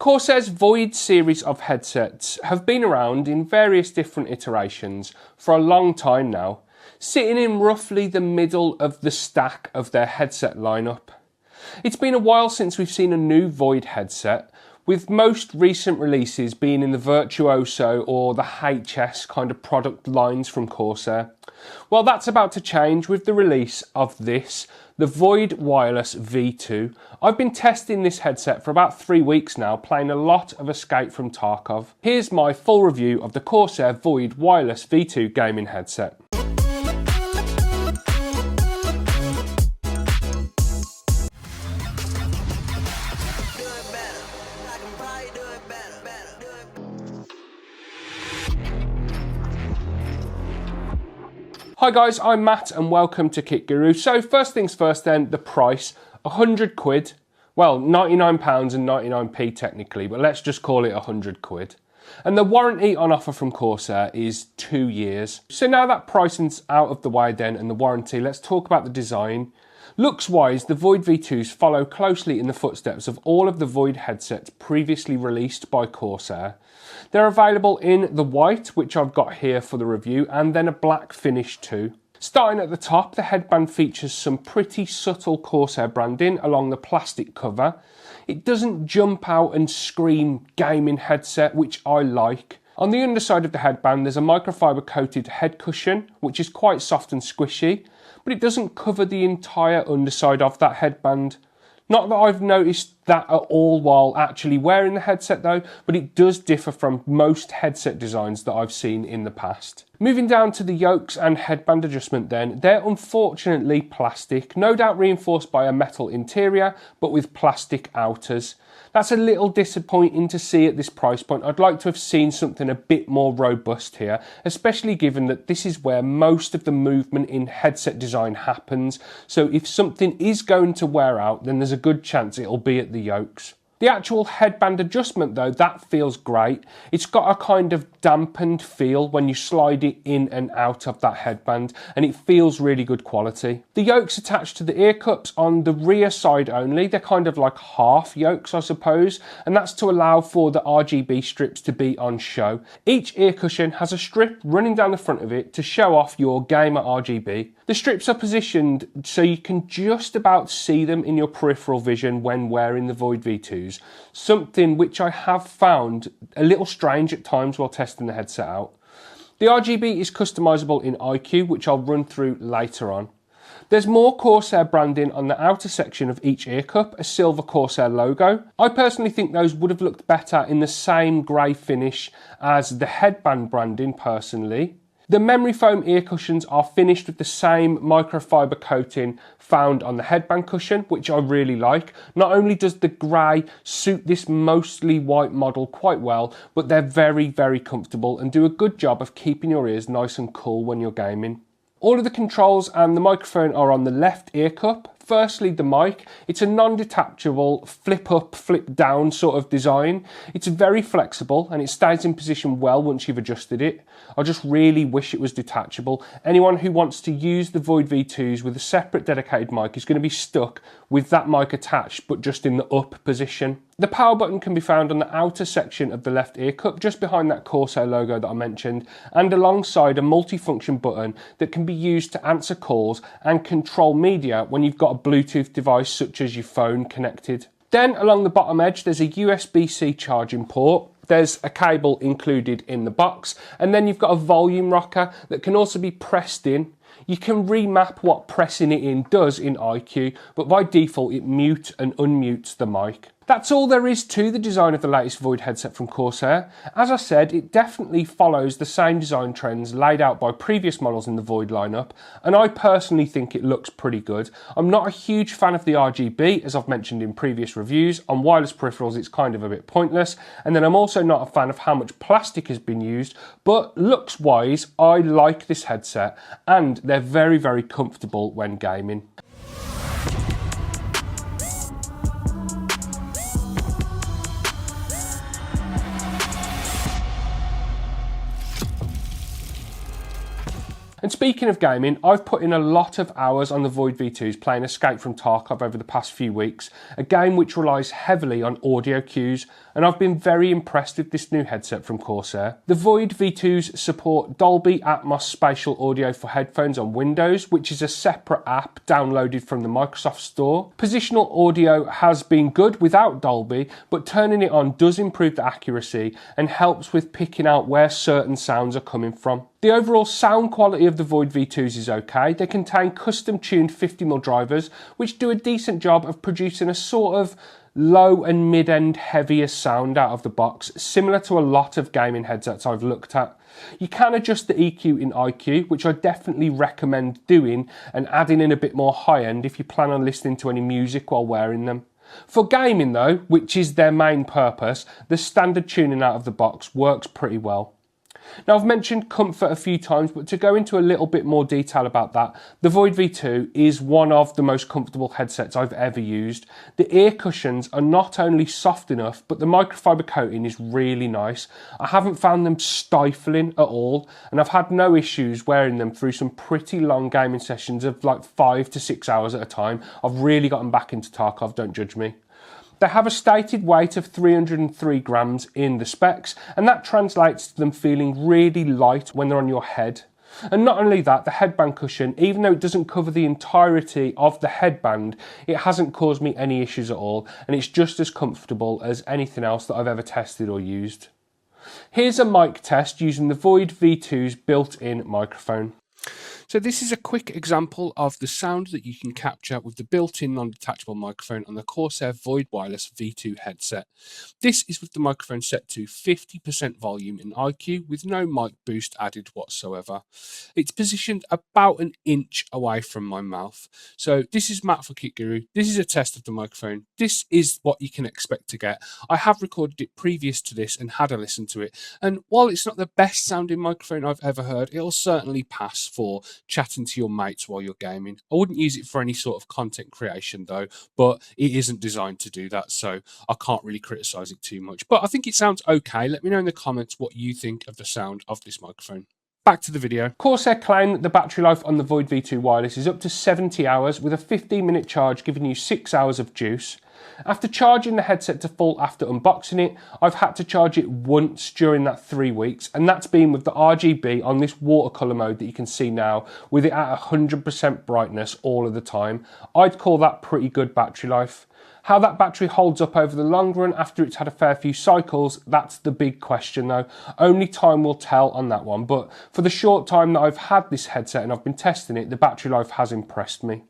Corsair's Void series of headsets have been around in various different iterations for a long time now, sitting in roughly the middle of the stack of their headset lineup. It's been a while since we've seen a new Void headset, with most recent releases being in the Virtuoso or the HS kind of product lines from Corsair. Well, that's about to change with the release of this, the Void Wireless V2. I've been testing this headset for about 3 weeks now, playing a lot of Escape from Tarkov. Here's my full review of the Corsair Void Wireless V2 gaming headset. Hi guys, I'm Matt and welcome to Kit Guru. So first things first then, the price, 100 quid. Well, £99 and 99p technically, but let's just call it 100 quid. And the warranty on offer from Corsair is 2 years. So now that pricing's out of the way then and the warranty, let's talk about the design. Looks-wise, the Void V2s follow closely in the footsteps of all of the Void headsets previously released by Corsair. They're available in the white, which I've got here for the review, and then a black finish too. Starting at the top, the headband features some pretty subtle Corsair branding along the plastic cover. It doesn't jump out and scream gaming headset, which I like. On the underside of the headband, there's a microfiber coated head cushion, which is quite soft and squishy, but it doesn't cover the entire underside of that headband. Not that I've noticed that at all while actually wearing the headset though, but it does differ from most headset designs that I've seen in the past. Moving down to the yokes and headband adjustment then, they're unfortunately plastic, no doubt reinforced by a metal interior, but with plastic outers. That's a little disappointing to see at this price point. I'd like to have seen something a bit more robust here, especially given that this is where most of the movement in headset design happens. So if something is going to wear out, then there's a good chance it'll be at the yokes. The actual headband adjustment though, that feels great. It's got a kind of dampened feel when you slide it in and out of that headband, and it feels really good quality. The yokes attached to the ear cups on the rear side only. They're kind of like half yokes, I suppose, and that's to allow for the RGB strips to be on show. Each ear cushion has a strip running down the front of it to show off your gamer RGB. The strips are positioned so you can just about see them in your peripheral vision when wearing the Void V2s, something which I have found a little strange at times while testing the headset out. The RGB is customizable in iCue, which I'll run through later on. There's more Corsair branding on the outer section of each ear cup, a silver Corsair logo. I personally think those would have looked better in the same grey finish as the headband branding personally. The memory foam ear cushions are finished with the same microfiber coating found on the headband cushion, which I really like. Not only does the grey suit this mostly white model quite well, but they're very, very comfortable and do a good job of keeping your ears nice and cool when you're gaming. All of the controls and the microphone are on the left ear cup. Firstly, the mic. It's a non-detachable flip up, flip down sort of design. It's very flexible and it stays in position well once you've adjusted it. I just really wish it was detachable. Anyone who wants to use the Void V2s with a separate dedicated mic is going to be stuck with that mic attached, but just in the up position. The power button can be found on the outer section of the left ear cup, just behind that Corsair logo that I mentioned, and alongside a multifunction button that can be used to answer calls and control media when you've got a Bluetooth device such as your phone connected. Then along the bottom edge there's a USB-C charging port. There's a cable included in the box, and then you've got a volume rocker that can also be pressed in. You can remap what pressing it in does in iCue, but by default it mutes and unmutes the mic. That's all there is to the design of the latest Void headset from Corsair. As I said, it definitely follows the same design trends laid out by previous models in the Void lineup, and I personally think it looks pretty good. I'm not a huge fan of the RGB, as I've mentioned in previous reviews. On wireless peripherals it's kind of a bit pointless, and then I'm also not a fan of how much plastic has been used, but looks wise I like this headset and they're very, very comfortable when gaming. And speaking of gaming, I've put in a lot of hours on the Void V2s playing Escape from Tarkov over the past few weeks, a game which relies heavily on audio cues. and I've been very impressed with this new headset from Corsair. The Void V2s support Dolby Atmos spatial audio for headphones on Windows, which is a separate app downloaded from the Microsoft Store. Positional audio has been good without Dolby, but turning it on does improve the accuracy and helps with picking out where certain sounds are coming from. The overall sound quality of the Void V2s is okay. They contain custom tuned 50mm drivers, which do a decent job of producing a sort of low and mid-end heavier sound out of the box, similar to a lot of gaming headsets I've looked at. You can adjust the EQ in iCue, which I definitely recommend doing, and adding in a bit more high-end if you plan on listening to any music while wearing them. For gaming though, which is their main purpose, the standard tuning out of the box works pretty well. Now, I've mentioned comfort a few times, but to go into a little bit more detail about that, the Void V2 is one of the most comfortable headsets I've ever used. The ear cushions are not only soft enough, but the microfiber coating is really nice. I haven't found them stifling at all, and I've had no issues wearing them through some pretty long gaming sessions of like 5 to 6 hours at a time. I've really gotten back into Tarkov, don't judge me. They have a stated weight of 303 grams in the specs, and that translates to them feeling really light when they're on your head. And not only that, the headband cushion, even though it doesn't cover the entirety of the headband, it hasn't caused me any issues at all, and it's just as comfortable as anything else that I've ever tested or used. Here's a mic test using the Void V2's built-in microphone. So this is a quick example of the sound that you can capture with the built-in non-detachable microphone on the Corsair Void Wireless V2 headset. This is with the microphone set to 50% volume in iCue with no mic boost added whatsoever. It's positioned about an inch away from my mouth. So this is Matt for Kit Guru. This is a test of the microphone. This is what you can expect to get. I have recorded it previous to this and had a listen to it. And while it's not the best sounding microphone I've ever heard, it'll certainly pass for chatting to your mates while you're gaming. I wouldn't use it for any sort of content creation though, but it isn't designed to do that, so I can't really criticize it too much. But I think it sounds okay. Let me know in the comments what you think of the sound of this microphone. Back to the video. Corsair claim that the battery life on the Void V2 wireless is up to 70 hours with a 15-minute charge giving you 6 hours of juice. After charging the headset to full after unboxing it, I've had to charge it once during that 3 weeks, and that's been with the RGB on this watercolour mode that you can see now, with it at 100% brightness all of the time. I'd call that pretty good battery life. How that battery holds up over the long run after it's had a fair few cycles, that's the big question though. Only time will tell on that one, but for the short time that I've had this headset and I've been testing it, the battery life has impressed me.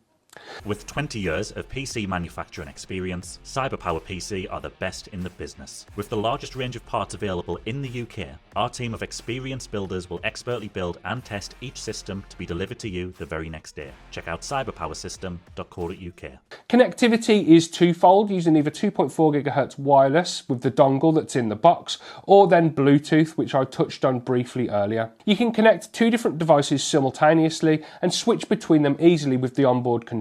With 20 years of PC manufacturing experience, CyberPower PC are the best in the business. With the largest range of parts available in the UK, our team of experienced builders will expertly build and test each system to be delivered to you the very next day. Check out cyberpowersystem.co.uk. Connectivity is twofold, using either 2.4 GHz wireless with the dongle that's in the box, or then Bluetooth, which I touched on briefly earlier. You can connect two different devices simultaneously and switch between them easily with the onboard controls.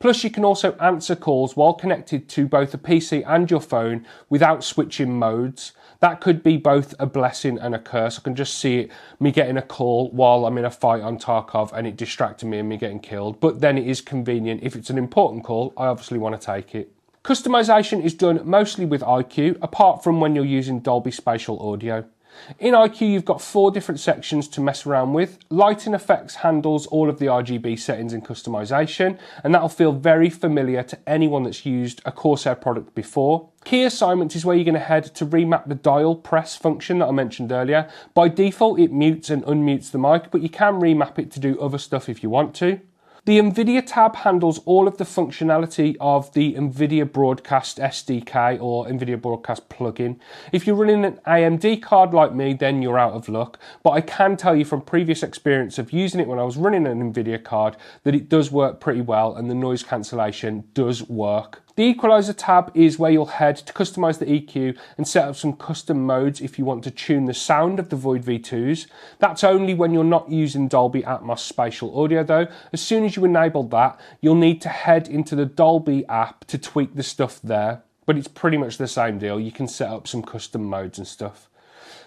Plus, you can also answer calls while connected to both a PC and your phone without switching modes. That could be both a blessing and a curse. I can just see me getting a call while I'm in a fight on Tarkov and it distracting me and me getting killed. But then it is convenient. If it's an important call, I obviously want to take it. Customization is done mostly with iCue, apart from when you're using Dolby Spatial Audio. In iCue, you've got 4 different sections to mess around with. Lighting Effects handles all of the RGB settings and customization, and that'll feel very familiar to anyone that's used a Corsair product before. Key Assignments is where you're going to head to remap the dial press function that I mentioned earlier. By default, it mutes and unmutes the mic, but you can remap it to do other stuff if you want to. The NVIDIA tab handles all of the functionality of the NVIDIA Broadcast SDK or NVIDIA Broadcast plugin. If you're running an AMD card like me, then you're out of luck. But I can tell you from previous experience of using it when I was running an NVIDIA card that it does work pretty well and the noise cancellation does work. The Equalizer tab is where you'll head to customize the EQ and set up some custom modes if you want to tune the sound of the Void V2s. That's only when you're not using Dolby Atmos spatial audio though. As soon as you enable that, you'll need to head into the Dolby app to tweak the stuff there. But it's pretty much the same deal. You can set up some custom modes and stuff.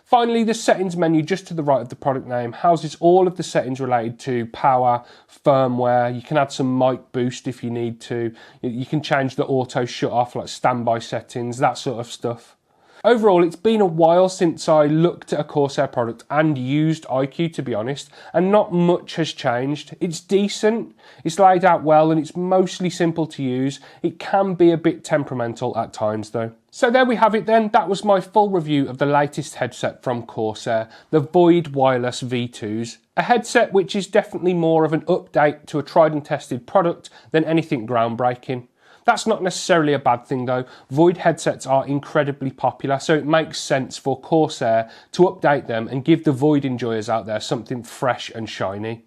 Finally, the settings menu just to the right of the product name houses all of the settings related to power, firmware. You can add some mic boost if you need to. You can change the auto shut off, like standby settings, that sort of stuff. Overall, it's been a while since I looked at a Corsair product and used iCue, to be honest, and not much has changed. It's decent, it's laid out well, and it's mostly simple to use. It can be a bit temperamental at times though. So there we have it then. That was my full review of the latest headset from Corsair, the Void Wireless V2s. A headset which is definitely more of an update to a tried and tested product than anything groundbreaking. That's not necessarily a bad thing though. Void headsets are incredibly popular, so it makes sense for Corsair to update them and give the Void enjoyers out there something fresh and shiny.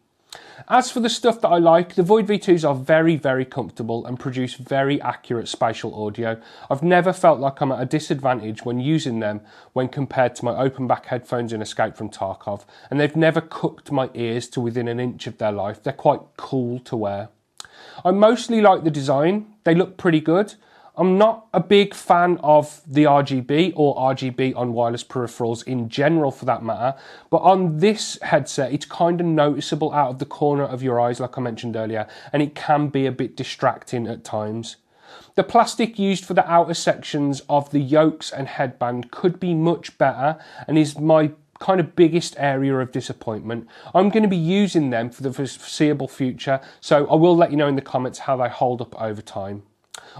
As for the stuff that I like, the Void V2s are very, very comfortable and produce very accurate spatial audio. I've never felt like I'm at a disadvantage when using them when compared to my open back headphones in Escape from Tarkov, and they've never cooked my ears to within an inch of their life. They're quite cool to wear. I mostly like the design. They look pretty good. I'm not a big fan of the RGB or RGB on wireless peripherals in general for that matter, but on this headset it's kind of noticeable out of the corner of your eyes like I mentioned earlier, and it can be a bit distracting at times. The plastic used for the outer sections of the yokes and headband could be much better and is my kind of biggest area of disappointment. I'm going to be using them for the foreseeable future, so I will let you know in the comments how they hold up over time.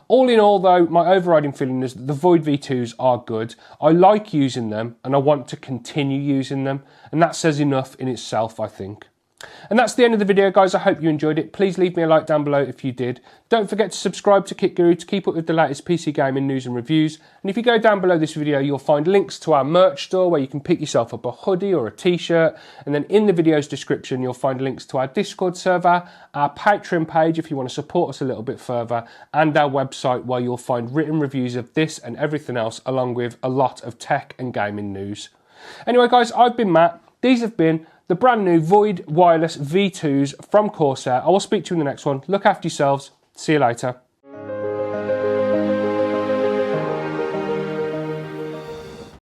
All in all though, my overriding feeling is that the Void V2s are good. I like using them and I want to continue using them, and that says enough in itself, I think. And that's the end of the video, guys. I hope you enjoyed it. Please leave me a like down below if you did. Don't forget to subscribe to Kit Guru to keep up with the latest PC gaming news and reviews. And if you go down below this video, you'll find links to our merch store where you can pick yourself up a hoodie or a t-shirt. And then in the video's description, you'll find links to our Discord server, our Patreon page if you want to support us a little bit further, and our website where you'll find written reviews of this and everything else, along with a lot of tech and gaming news. Anyway, guys, I've been Matt. These have been the brand new Void Wireless V2s from Corsair. I will speak to you in the next one. Look after yourselves. See you later.